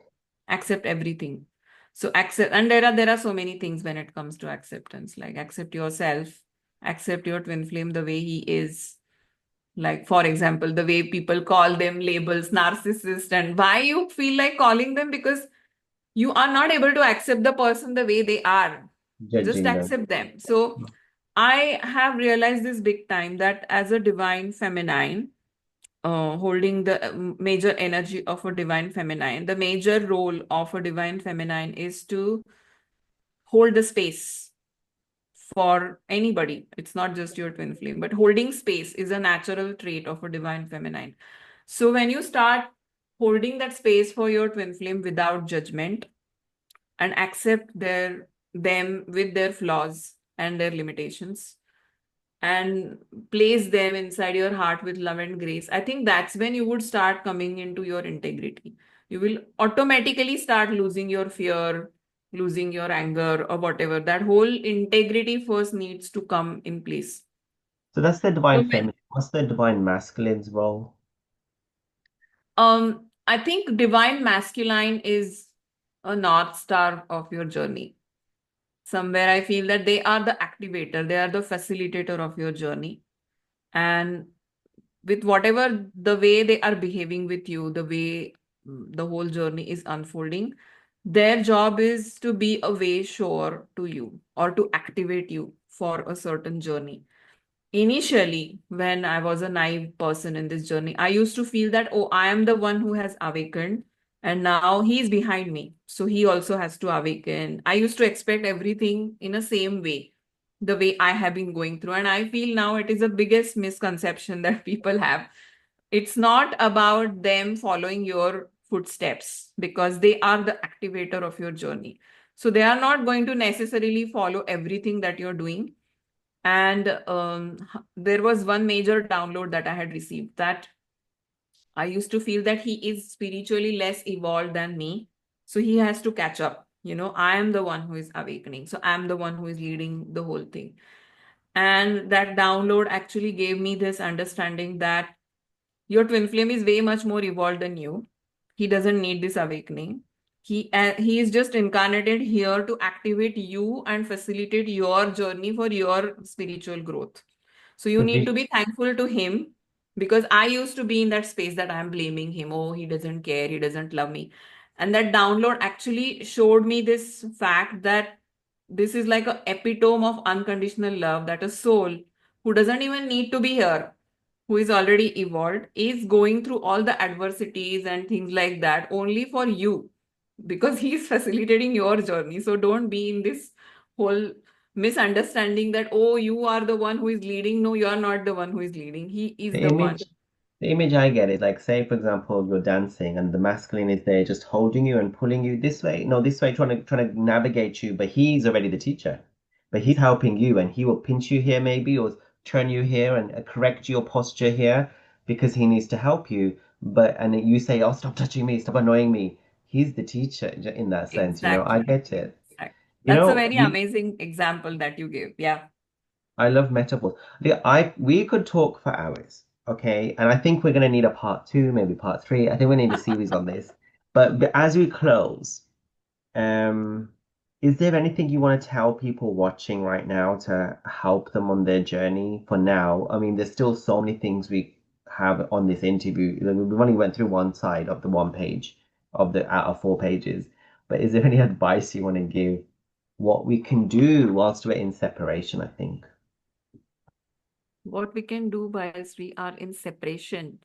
accept everything. So accept, and there are so many things when it comes to acceptance, like accept yourself, accept your twin flame the way he is. Like, for example, the way people call them labels, narcissist, and why you feel like calling them, because you are not able to accept the person the way they are. Just Judging them. accept them. So I have realized this big time that as a divine feminine, holding the major energy of a divine feminine, the major role of a divine feminine is to hold the space for anybody. It's not just your twin flame, but holding space is a natural trait of a divine feminine. So when you start holding that space for your twin flame without judgment and accept them with their flaws and their limitations, and place them inside your heart with love and grace, I think that's when you would start coming into your integrity. You will automatically start losing your fear, losing your anger, or whatever. That whole integrity first needs to come in place. So that's the So divine feminine. What's the divine masculine's role? I think divine masculine is a north star of your journey. Somewhere I feel that they are the activator, they are the facilitator of your journey. And with whatever the way they are behaving with you, the way the whole journey is unfolding, their job is to be a way sure to you or to activate you for a certain journey. Initially, when I was a naive person in this journey, I used to feel that, oh, I am the one who has awakened, and now he's behind me. So he also has to awaken. I used to expect everything in a same way, the way I have been going through. And I feel now it is the biggest misconception that people have. It's not about them following your footsteps because they are the activator of your journey. So they are not going to necessarily follow everything that you're doing. And there was one major download that I had received, that I used to feel that he is spiritually less evolved than me. So he has to catch up. I am the one who is awakening. So I'm the one who is leading the whole thing. And that download actually gave me this understanding that your twin flame is way much more evolved than you. He doesn't need this awakening. He is just incarnated here to activate you and facilitate your journey for your spiritual growth. So you So need to did be thankful to him, because I used to be in that space that I'm blaming him. Oh, he doesn't care. He doesn't love me. And that download actually showed me this fact that this is like a epitome of unconditional love, that a soul who doesn't even need to be here. who is already evolved, is going through all the adversities and things like that only for you, because he is facilitating your journey. So don't be in this whole misunderstanding that, oh, you are the one who is leading. No, you are not the one who is leading. He is The the one. image, the image I get is like, say, for example, you're dancing and the masculine is there just holding you and pulling you this way, no, this way, trying to navigate you, but he's already the teacher. But he's helping you and he will pinch you here maybe or turn you here and correct your posture here because he needs to help you. But and you say, "Oh, stop touching me, stop annoying me." He's the teacher in that sense, you know. I Exactly. get it. Exactly. You That's a know, very we amazing example that you gave. Yeah. I love metaphors. We could talk for hours, okay? And I think we're gonna need a part two, maybe part three. I think we need a series on this. But as we close, um, is there anything you want to tell people watching right now to help them on their journey for now? I mean, there's still so many things we have on this interview. Like, we've only went through one side of the one page of the out of 4 pages. But is there any advice you want to give what we can do whilst we're in separation, I think? What we can do whilst we are in separation.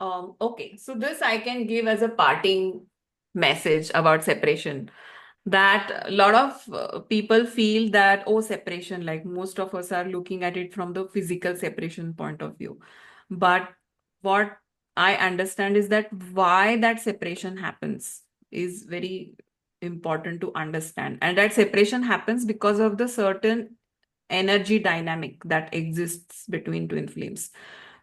Okay, so this I can give as a parting message about separation. That a lot of people feel that, oh, separation, like most of us are looking at it from the physical separation point of view. But what I understand is that why that separation happens is very important to understand. And that separation happens because of the certain energy dynamic that exists between twin flames.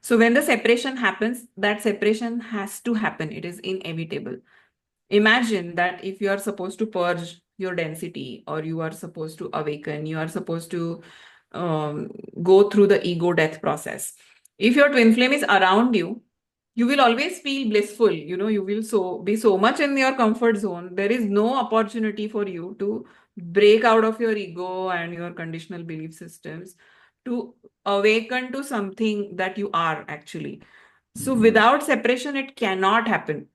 So when the separation happens, that separation has to happen. It is inevitable. Imagine that if you are supposed to purge your density, or you are supposed to awaken, you are supposed to um, go through the ego death process. If your twin flame is around you, you will always feel blissful. You will be so much in your comfort zone. There is no opportunity for you to break out of your ego and your conditional belief systems to awaken to something that you are actually. So Mhm. without separation, it cannot happen.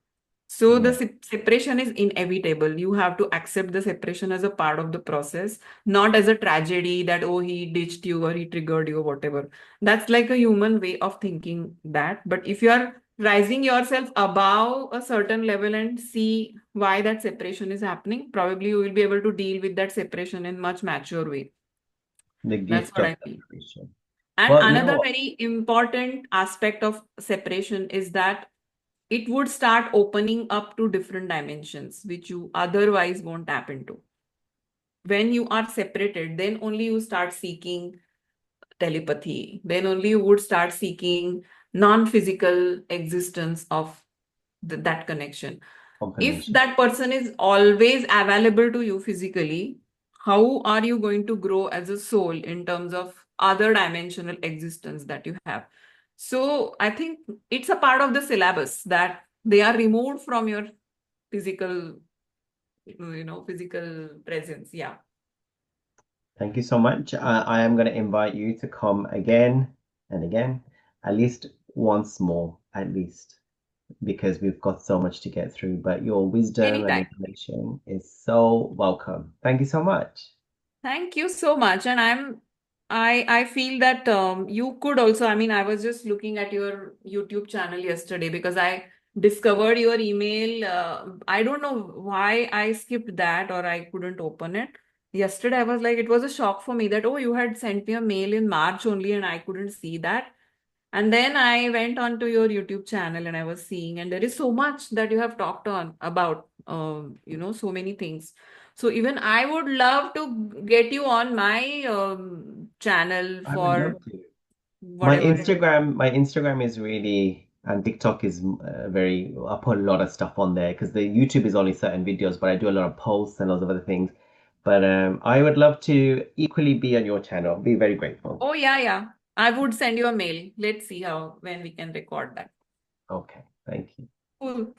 So the Yeah. separation is inevitable. You have to accept the separation as a part of the process, not as a tragedy that, oh, he ditched you or he triggered you or whatever. That's like a human way of thinking that. But if you are rising yourself above a certain level and see why that separation is happening, probably you will be able to deal with that separation in much mature way. The That's gift what of I feel. separation. And Well, you know another what? very important aspect of separation is that it would start opening up to different dimensions which you otherwise won't tap into. When you are separated, then only you start seeking telepathy. Then only you would start seeking non-physical existence of that connection. If Combination. that person is always available to you physically, how are you going to grow as a soul in terms of other dimensional existence that you have? So I think it's a part of the syllabus that they are removed from your physical, physical presence. Yeah. Thank you so much. I am going to invite you to come again and again, at least once more, at least, because we've got so much to get through. But your wisdom and Anytime. information is so welcome. Thank you so much. Thank you so much. And I feel that you could also, I mean, I was just looking at your YouTube channel yesterday because I discovered your email. I don't know why I skipped that or I couldn't open it. Yesterday I was like, it was a shock for me that, oh, you had sent me a mail in March only and I couldn't see that. And then I went onto your YouTube channel and I was seeing, and there is so much that you have talked on about, so many things. So even I would love to get you on my channel I would for love to. whatever it is. My Instagram is really, and TikTok is very, I put a lot of stuff on there because the YouTube is only certain videos, but I do a lot of posts and lots of other things. But I would love to equally be on your channel. Be very grateful. Oh, yeah, yeah. I would send you a mail. Let's see when we can record that. Okay, thank you. Cool.